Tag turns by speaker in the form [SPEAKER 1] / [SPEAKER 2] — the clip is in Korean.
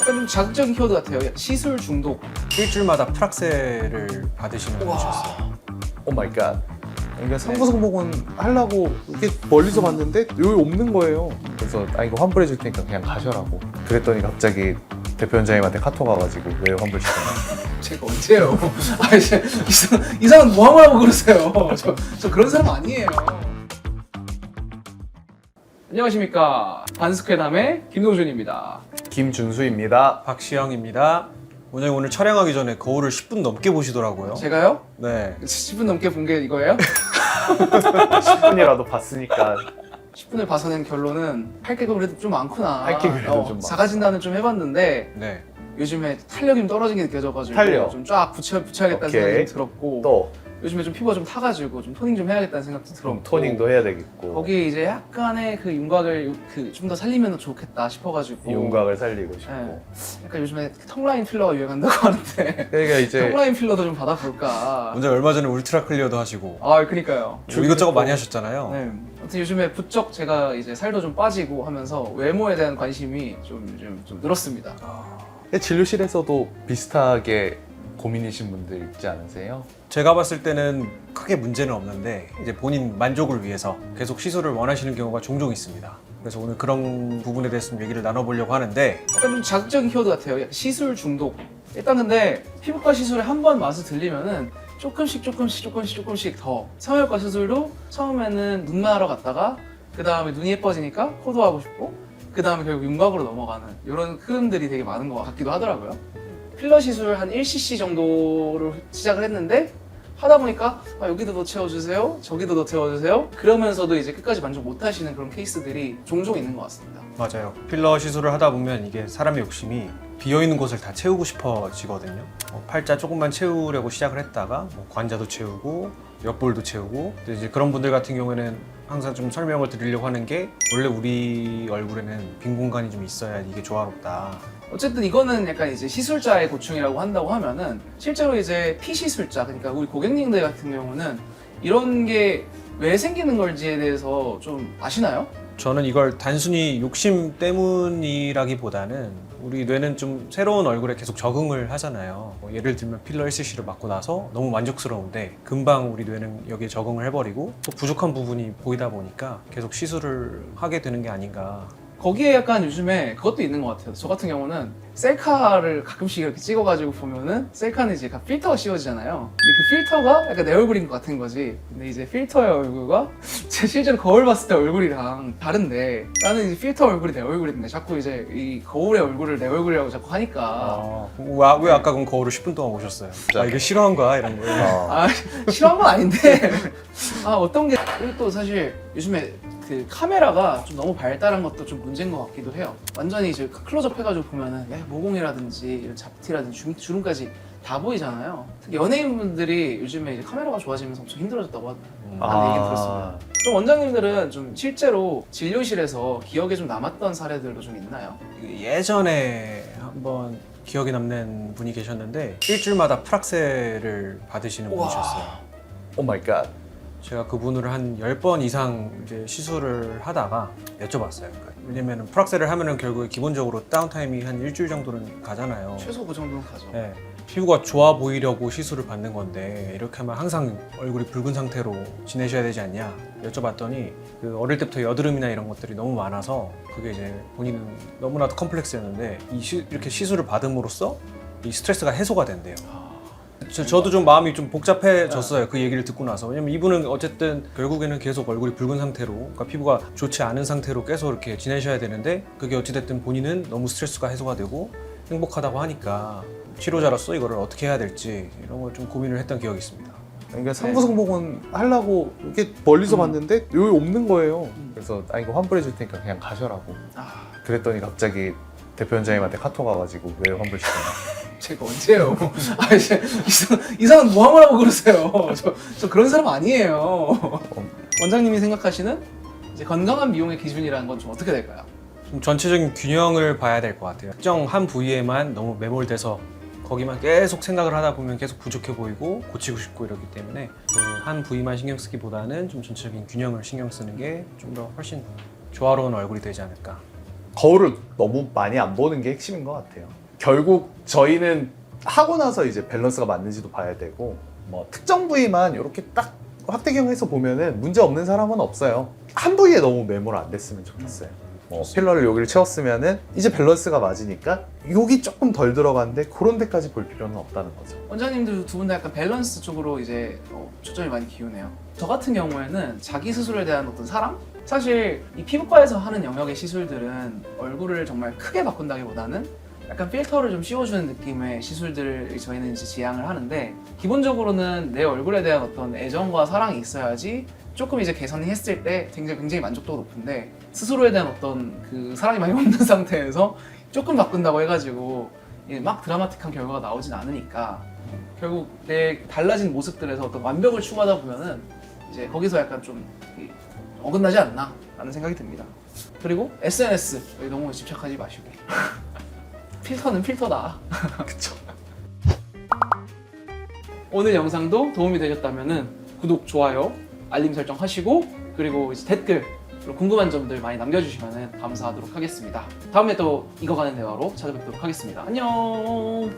[SPEAKER 1] 약간 좀 자극적인 키워드 같아요. 시술 중독.
[SPEAKER 2] 일주일마다 프락셀을 받으시는 분이셨어요.
[SPEAKER 3] 오 마이 갓. 그러니까 상부승복은 하려고 이렇게 멀리서 봤는데 여기 없는 거예요. 그래서 이거 환불해 줄 테니까 그냥 가셔라고. 그랬더니 갑자기 대표 원장님한테 카톡 와가지고 왜 환불시켜요?
[SPEAKER 1] 제가 언제요? 아, 이제 이상한 모함을 하고 그러세요. 저 그런 사람 아니에요. 안녕하십니까. 반스퀘담의 김동준입니다.
[SPEAKER 3] 김준수입니다.
[SPEAKER 2] 박시영입니다. 원장님 오늘 촬영하기 전에 거울을 10분 넘게 보시더라고요.
[SPEAKER 1] 제가요?
[SPEAKER 2] 네.
[SPEAKER 1] 10분 넘게 본 게 이거예요?
[SPEAKER 3] 10분이라도 봤으니까
[SPEAKER 1] 10분을 봐서낸 결론은 할 게 그래도 좀 많구나.
[SPEAKER 3] 할게 그래도 좀 많아.
[SPEAKER 1] 자가진단을 좀 해봤는데
[SPEAKER 2] 네.
[SPEAKER 1] 요즘에 탄력이 좀 떨어진 게 느껴져가지고
[SPEAKER 3] 탄력.
[SPEAKER 1] 좀 쫙 붙여야겠다는
[SPEAKER 3] 오케이.
[SPEAKER 1] 생각이 좀 들었고
[SPEAKER 3] 또
[SPEAKER 1] 요즘에 좀 피부가 좀 타가지고 좀 토닝 좀 해야겠다는 생각도 들었고
[SPEAKER 3] 토닝도 해야 되겠고
[SPEAKER 1] 거기에 이제 약간의 그 윤곽을 좀 더 살리면 좋겠다 싶어가지고
[SPEAKER 3] 윤곽을 살리고 싶고.
[SPEAKER 1] 네. 약간 요즘에 텅라인 필러가 유행한다고 하는데
[SPEAKER 3] 그러니까 이제
[SPEAKER 1] 텅라인 필러도 좀 받아볼까.
[SPEAKER 2] 원장님 얼마 전에 울트라 클리어도 하시고
[SPEAKER 1] 아 그니까요.
[SPEAKER 2] 이것저것 많이 하셨잖아요.
[SPEAKER 1] 네. 아무튼 요즘에 부쩍 제가 이제 살도 좀 빠지고 하면서 외모에 대한 관심이 좀 늘었습니다.
[SPEAKER 3] 진료실에서도 비슷하게 고민이신 분들 있지 않으세요?
[SPEAKER 2] 제가 봤을 때는 크게 문제는 없는데 이제 본인 만족을 위해서 계속 시술을 원하시는 경우가 종종 있습니다. 그래서 오늘 그런 부분에 대해서 좀 얘기를 나눠보려고 하는데
[SPEAKER 1] 약간 좀 자극적인 키워드 같아요. 시술 중독. 일단 근데 피부과 시술에 한 번 맛을 들리면은 조금씩 더 성형외과 시술도 처음에는 눈만 하러 갔다가 그 다음에 눈이 예뻐지니까 코도 하고 싶고 그 다음에 결국 윤곽으로 넘어가는 이런 흐름들이 되게 많은 것 같기도 하더라고요. 필러 시술 한 1cc 정도로 시작을 했는데 하다 보니까 아, 여기도 더 채워주세요, 저기도 더 채워주세요. 그러면서도 이제 끝까지 만족 못 하시는 그런 케이스들이 종종 있는 것 같습니다.
[SPEAKER 2] 맞아요. 필러 시술을 하다 보면 이게 사람의 욕심이 비어있는 곳을 다 채우고 싶어지거든요. 팔자 조금만 채우려고 시작을 했다가 관자도 채우고 옆볼도 채우고 근데 이제 그런 분들 같은 경우에는 항상 좀 설명을 드리려고 하는 게 원래 우리 얼굴에는 빈 공간이 좀 있어야 이게 조화롭다.
[SPEAKER 1] 어쨌든 이거는 약간 이제 시술자의 고충이라고 한다고 하면은 실제로 이제 피시술자, 그러니까 우리 고객님들 같은 경우는 이런 게 왜 생기는 걸지에 대해서 좀 아시나요?
[SPEAKER 2] 저는 이걸 단순히 욕심 때문이라기보다는 우리 뇌는 좀 새로운 얼굴에 계속 적응을 하잖아요. 예를 들면 필러 1cc를 맞고 나서 너무 만족스러운데 금방 우리 뇌는 여기에 적응을 해버리고 또 부족한 부분이 보이다 보니까 계속 시술을 하게 되는 게 아닌가.
[SPEAKER 1] 거기에 약간 요즘에 그것도 있는 것 같아요. 저 같은 경우는 셀카를 가끔씩 이렇게 찍어가지고 보면은 셀카는 이제 필터가 씌워지잖아요. 근데 그 필터가 약간 내 얼굴인 것 같은 거지. 근데 이제 필터의 얼굴과 제 실제로 거울 봤을 때 얼굴이랑 다른데 나는 이제 필터 얼굴이 내 얼굴인데 자꾸 이제 이 거울의 얼굴을 내 얼굴이라고 자꾸 하니까
[SPEAKER 2] 왜 아까 그럼 거울을 10분 동안 보셨어요? 아 이게 싫어한 거야? 이런 거예요.
[SPEAKER 1] 아 싫어한 건 아닌데 아 어떤 게 그리고 또 사실 요즘에 그 카메라가 좀 너무 발달한 것도 좀 문제인 것 같기도 해요. 완전히 이제 클로즈업 해가지고 보면은 모공이라든지 이런 잡티라든지 주름까지 다 보이잖아요. 특히 연예인분들이 요즘에 이제 카메라가 좋아지면서 엄청 힘들어졌다고 하는 얘기 들었습니다. 그럼 원장님들은 좀 실제로 진료실에서 기억에 좀 남았던 사례들도 좀 있나요?
[SPEAKER 2] 예전에 한번 기억에 남는 분이 계셨는데 일주일마다 프락셀을 받으시는 분이셨어요.
[SPEAKER 3] 오 마이 갓.
[SPEAKER 2] 제가 그분을 한 10번 이상 이제 시술을 하다가 여쭤봤어요. 왜냐면 프락셀을 하면은 결국에 기본적으로 다운타임이 한 일주일 정도는 가잖아요.
[SPEAKER 1] 최소 그 정도는 가죠.
[SPEAKER 2] 네. 피부가 좋아 보이려고 시술을 받는 건데 이렇게 하면 항상 얼굴이 붉은 상태로 지내셔야 되지 않냐 여쭤봤더니 그 어릴 때부터 여드름이나 이런 것들이 너무 많아서 그게 이제 본인은 너무나도 컴플렉스였는데 이렇게 시술을 받음으로써 이 스트레스가 해소가 된대요. 저도 좀 마음이 좀 복잡해졌어요. 그 얘기를 듣고 나서. 왜냐면 이분은 어쨌든 결국에는 계속 얼굴이 붉은 상태로, 그러니까 피부가 좋지 않은 상태로 계속 이렇게 지내셔야 되는데 그게 어찌됐든 본인은 너무 스트레스가 해소가 되고 행복하다고 하니까 치료자로서 이거를 어떻게 해야 될지 이런 걸 좀 고민을 했던 기억이 있습니다.
[SPEAKER 3] 그러니까 상부승복은 하려고 이렇게 멀리서 봤는데 여기 없는 거예요. 그래서 이거 환불해 줄 테니까 그냥 가셔라고. 그랬더니 갑자기 대표 원장님한테 카톡 와가지고 왜 환불시켜요?
[SPEAKER 1] 제가 언제요? 아 이제 이상한 모함을 하고 그러세요. 저 그런 사람 아니에요. 원장님이 생각하시는 이제 건강한 미용의 기준이라는 건 좀 어떻게 될까요?
[SPEAKER 2] 좀 전체적인 균형을 봐야 될 것 같아요. 특정 한 부위에만 너무 매몰돼서 거기만 계속 생각을 하다 보면 계속 부족해 보이고 고치고 싶고 이러기 때문에 그 한 부위만 신경 쓰기보다는 좀 전체적인 균형을 신경 쓰는 게 좀 더 훨씬 조화로운 얼굴이 되지 않을까.
[SPEAKER 3] 거울을 너무 많이 안 보는 게 핵심인 것 같아요. 결국 저희는 하고 나서 이제 밸런스가 맞는지도 봐야 되고 뭐 특정 부위만 이렇게 딱 확대경해서 보면은 문제 없는 사람은 없어요. 한 부위에 너무 매몰 안 됐으면 좋겠어요. 뭐 필러를 여기를 채웠으면은 이제 밸런스가 맞으니까 여기 조금 덜 들어갔는데 그런 데까지 볼 필요는 없다는 거죠.
[SPEAKER 1] 원장님들 두 분 다 약간 밸런스 쪽으로 이제 초점이 많이 기우네요. 저 같은 경우에는 자기 스스로에 대한 어떤 사랑? 사실 이 피부과에서 하는 영역의 시술들은 얼굴을 정말 크게 바꾼다기보다는 약간 필터를 좀 씌워주는 느낌의 시술들을 저희는 이제 지향을 하는데, 기본적으로는 내 얼굴에 대한 어떤 애정과 사랑이 있어야지 조금 이제 개선했을 때 굉장히 만족도가 높은데, 스스로에 대한 어떤 그 사랑이 많이 없는 상태에서 조금 바꾼다고 해가지고 막 드라마틱한 결과가 나오진 않으니까 결국 내 달라진 모습들에서 어떤 완벽을 추구하다 보면은 이제 거기서 약간 좀 어긋나지 않나 라는 생각이 듭니다. 그리고 SNS 여기 너무 집착하지 마시고 필터는 필터다.
[SPEAKER 3] 그쵸.
[SPEAKER 1] 오늘 영상도 도움이 되셨다면 구독, 좋아요, 알림 설정 하시고, 그리고 이제 댓글, 그리고 궁금한 점들 많이 남겨주시면 감사하도록 하겠습니다. 다음에 또 익어가는 대화로 찾아뵙도록 하겠습니다. 안녕.